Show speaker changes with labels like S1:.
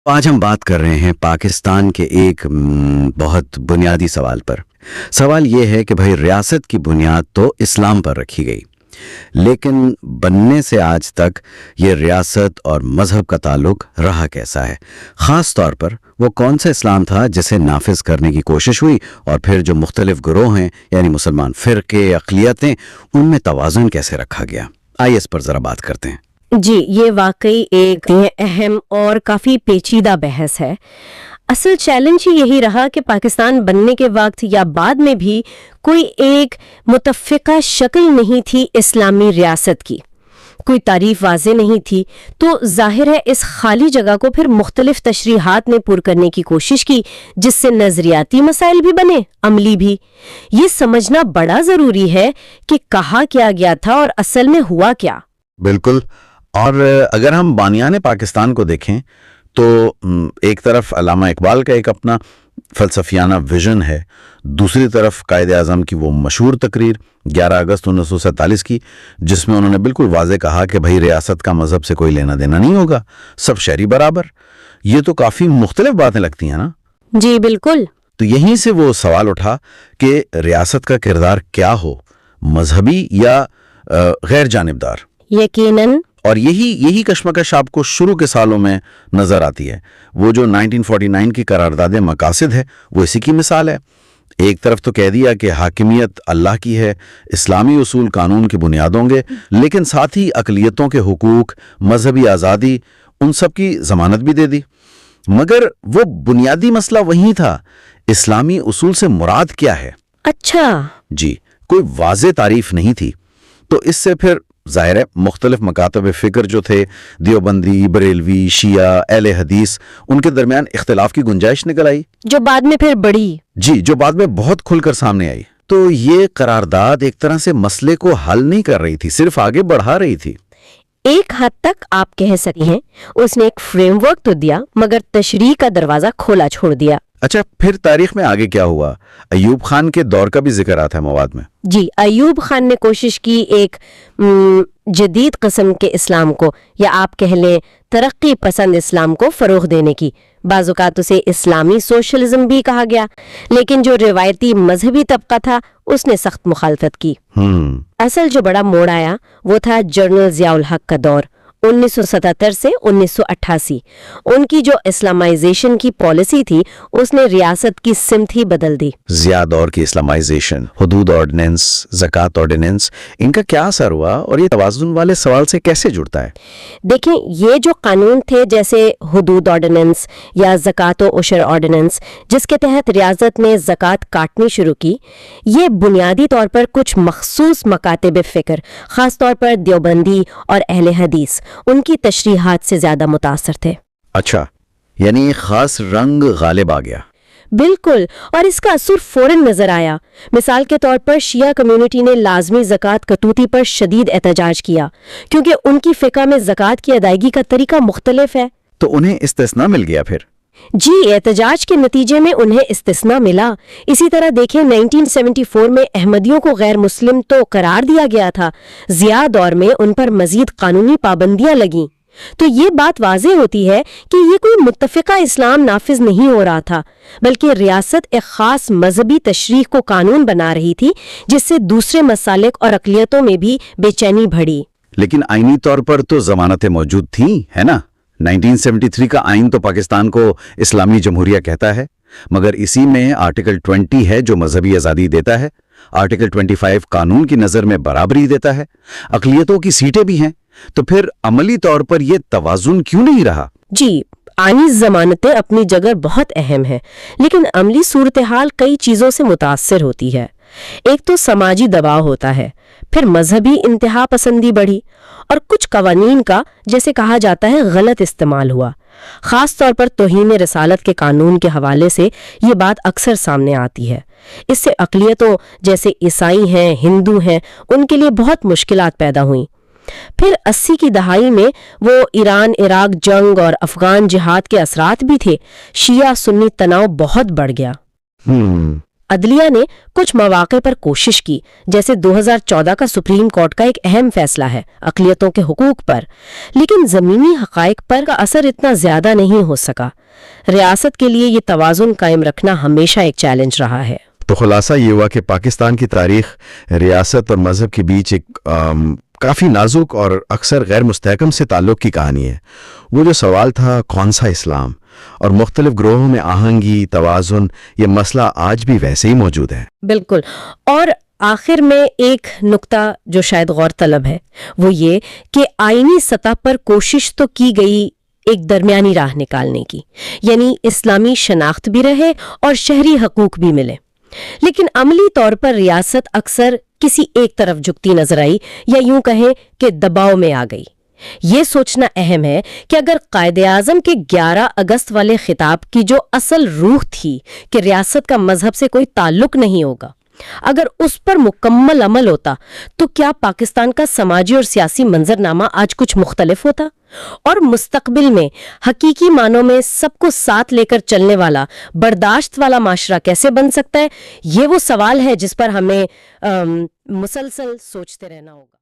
S1: آج ہم بات کر رہے ہیں پاکستان کے ایک بہت بنیادی سوال پر۔ سوال یہ ہے کہ بھائی ریاست کی بنیاد تو اسلام پر رکھی گئی، لیکن بننے سے آج تک یہ ریاست اور مذہب کا تعلق رہا کیسا ہے؟ خاص طور پر وہ کون سا اسلام تھا جسے نافذ کرنے کی کوشش ہوئی، اور پھر جو مختلف گروہ ہیں یعنی مسلمان فرقے، اقلیتیں، ان میں توازن کیسے رکھا گیا؟ آئیے اس پر ذرا بات کرتے ہیں۔
S2: جی، یہ واقعی ایک اہم اور کافی پیچیدہ بحث ہے۔ اصل چیلنج ہی یہی رہا کہ پاکستان بننے کے وقت یا بعد میں بھی کوئی ایک متفقہ شکل نہیں تھی اسلامی ریاست کی، کوئی تعریف واضح نہیں تھی، تو ظاہر ہے اس خالی جگہ کو پھر مختلف تشریحات نے پُر کرنے کی کوشش کی، جس سے نظریاتی مسائل بھی بنے، عملی بھی۔ یہ سمجھنا بڑا ضروری ہے کہ کہا کیا گیا تھا اور اصل میں ہوا کیا۔
S3: بالکل، اور اگر ہم بانیان پاکستان کو دیکھیں تو ایک طرف علامہ اقبال کا ایک اپنا فلسفیانہ ویژن ہے، دوسری طرف قائد اعظم کی وہ مشہور تقریر 11 اگست 1947 کی، جس میں انہوں نے بالکل واضح کہا کہ بھائی ریاست کا مذہب سے کوئی لینا دینا نہیں ہوگا، سب شہری برابر۔ یہ تو کافی مختلف باتیں لگتی ہیں نا؟
S2: جی بالکل۔
S3: تو یہیں سے وہ سوال اٹھا کہ ریاست کا کردار کیا ہو، مذہبی یا غیر جانبدار؟
S2: یقیناً۔
S3: اور یہی کشمکش آپ کو شروع کے سالوں میں نظر آتی ہے۔ وہ جو 1949 کی قرارداد مقاصد ہے وہ اسی کی مثال ہے۔ ایک طرف تو کہہ دیا کہ حاکمیت اللہ کی ہے، اسلامی اصول قانون کی بنیاد ہوں گے، لیکن ساتھ ہی اقلیتوں کے حقوق، مذہبی آزادی، ان سب کی ضمانت بھی دے دی۔ مگر وہ بنیادی مسئلہ وہی تھا، اسلامی اصول سے مراد کیا ہے؟
S2: اچھا
S3: جی، کوئی واضح تعریف نہیں تھی۔ تو اس سے پھر ظاہر ہے مختلف مکاتب فکر جو تھے، دیوبندی، بریلوی، شیعہ، اہل حدیث، ان کے درمیان اختلاف کی گنجائش نکل آئی،
S2: جو بعد میں پھر بڑی۔
S3: جی، جو بعد میں بہت کھل کر سامنے آئی۔ تو یہ قرارداد ایک طرح سے مسئلے کو حل نہیں کر رہی تھی، صرف آگے بڑھا رہی تھی۔
S2: ایک حد تک آپ کہہ سکتے ہیں اس نے ایک فریم ورک تو دیا، مگر تشریح کا دروازہ کھولا چھوڑ دیا۔
S3: اچھا، پھر تاریخ میں آگے کیا ہوا؟ ایوب خان کے دور کا بھی ذکر آتا ہے مواد میں۔
S2: جی، ایوب خان نے کوشش کی ایک جدید قسم کے اسلام کو، یا آپ کہہ لیں ترقی پسند اسلام کو فروغ دینے کی۔ بعض اوقات اسے اسلامی سوشلزم بھی کہا گیا، لیکن جو روایتی مذہبی طبقہ تھا اس نے سخت مخالفت کی۔ اصل جو بڑا موڑ آیا وہ تھا جنرل ضیاء الحق کا دور، 1977 سے 1988۔ ان کی جو اسلامائزیشن کی پالیسی تھی اس نے ریاست کی سمت ہی بدل دی۔
S3: ضیاء دور کی اسلامائزیشن، حدود آرڈیننس، زکوٰۃ آرڈیننس، ان کا کیا اثر ہوا اور یہ توازن والے سوال سے کیسے جڑتا ہے؟
S2: دیکھیں، یہ جو قانون تھے جیسے حدود آرڈیننس یا زکوٰۃ و عشر آرڈیننس، جس کے تحت ریاست نے زکوٰۃ کاٹنی شروع کی، یہ بنیادی طور پر کچھ مخصوص مکاتب فکر، خاص طور پر دیوبندی اور اہل حدیث، ان کی تشریحات سے زیادہ متاثر تھے۔
S3: اچھا، یعنی ایک خاص رنگ غالب آ گیا۔
S2: بالکل، اور اس کا اثر فوراً نظر آیا۔ مثال کے طور پر شیعہ کمیونٹی نے لازمی زکوٰۃ کٹوتی پر شدید احتجاج کیا، کیونکہ ان کی فقہ میں زکوٰۃ کی ادائیگی کا طریقہ مختلف ہے۔
S3: تو انہیں استثناء مل گیا پھر؟
S2: جی، احتجاج کے نتیجے میں انہیں استثناء ملا۔ اسی طرح دیکھیں 1974 میں احمدیوں کو غیر مسلم تو قرار دیا گیا تھا، ضیاء دور میں ان پر مزید قانونی پابندیاں لگیں۔ تو یہ بات واضح ہوتی ہے کہ یہ کوئی متفقہ اسلام نافذ نہیں ہو رہا تھا، بلکہ ریاست ایک خاص مذہبی تشریح کو قانون بنا رہی تھی، جس سے دوسرے مسالک اور اقلیتوں میں بھی بے چینی بڑھی۔
S3: لیکن آئینی طور پر تو ضمانتیں موجود تھیں، ہے نا؟ 1973 کا آئین تو پاکستان کو اسلامی جمہوریہ کہتا ہے، مگر اسی میں آرٹیکل 20 ہے جو مذہبی آزادی دیتا ہے، آرٹیکل 25 قانون کی نظر میں برابری دیتا ہے، اقلیتوں کی سیٹیں بھی ہیں۔ تو پھر عملی طور پر یہ توازن کیوں نہیں رہا؟
S2: جی، آئینی ضمانتیں اپنی جگہ بہت اہم ہیں، لیکن عملی صورتحال کئی چیزوں سے متاثر ہوتی ہے۔ ایک تو سماجی دباؤ ہوتا ہے، پھر مذہبی انتہا پسندی بڑھی، اور کچھ قوانین کا، جیسے کہا جاتا ہے، غلط استعمال ہوا۔ خاص طور پر توہین رسالت کے قانون کے حوالے سے یہ بات اکثر سامنے آتی ہے۔ اس سے اقلیتوں جیسے عیسائی ہیں، ہندو ہیں، ان کے لیے بہت مشکلات پیدا ہوئیں۔ پھر 80 کی دہائی میں وہ ایران عراق جنگ اور افغان جہاد کے اثرات بھی تھے، شیعہ سنی تناؤ بہت بڑھ گیا۔ عدلیہ نے کچھ مواقع پر کوشش کی، جیسے 2014 کا سپریم کورٹ کا ایک اہم فیصلہ ہے اقلیتوں کے حقوق پر، لیکن زمینی حقائق پر کا اثر اتنا زیادہ نہیں ہو سکا۔ ریاست کے لیے یہ توازن قائم رکھنا ہمیشہ ایک چیلنج رہا ہے۔
S3: تو خلاصہ یہ ہوا کہ پاکستان کی تاریخ ریاست اور مذہب کے بیچ ایک کافی نازک اور اکثر غیر مستحکم سے تعلق کی کہانی ہے۔ وہ جو سوال تھا کون سا اسلام، اور مختلف گروہوں میں آہنگی، توازن، یہ مسئلہ آج بھی ویسے ہی موجود ہے۔
S2: بالکل۔ اور آخر میں ایک نقطہ جو شاید غور طلب ہے وہ یہ کہ آئینی سطح پر کوشش تو کی گئی ایک درمیانی راہ نکالنے کی، یعنی اسلامی شناخت بھی رہے اور شہری حقوق بھی ملے، لیکن عملی طور پر ریاست اکثر کسی ایک طرف جھکتی نظر آئی، یا یوں کہیں کہ دباؤ میں آ گئی۔ یہ سوچنا اہم ہے کہ اگر قائد اعظم کے 11 اگست والے خطاب کی جو اصل روح تھی کہ ریاست کا مذہب سے کوئی تعلق نہیں ہوگا، اگر اس پر مکمل عمل ہوتا تو کیا پاکستان کا سماجی اور سیاسی منظرنامہ آج کچھ مختلف ہوتا؟ اور مستقبل میں حقیقی معنوں میں سب کو ساتھ لے کر چلنے والا، برداشت والا معاشرہ کیسے بن سکتا ہے؟ یہ وہ سوال ہے جس پر ہمیں مسلسل سوچتے رہنا ہوگا۔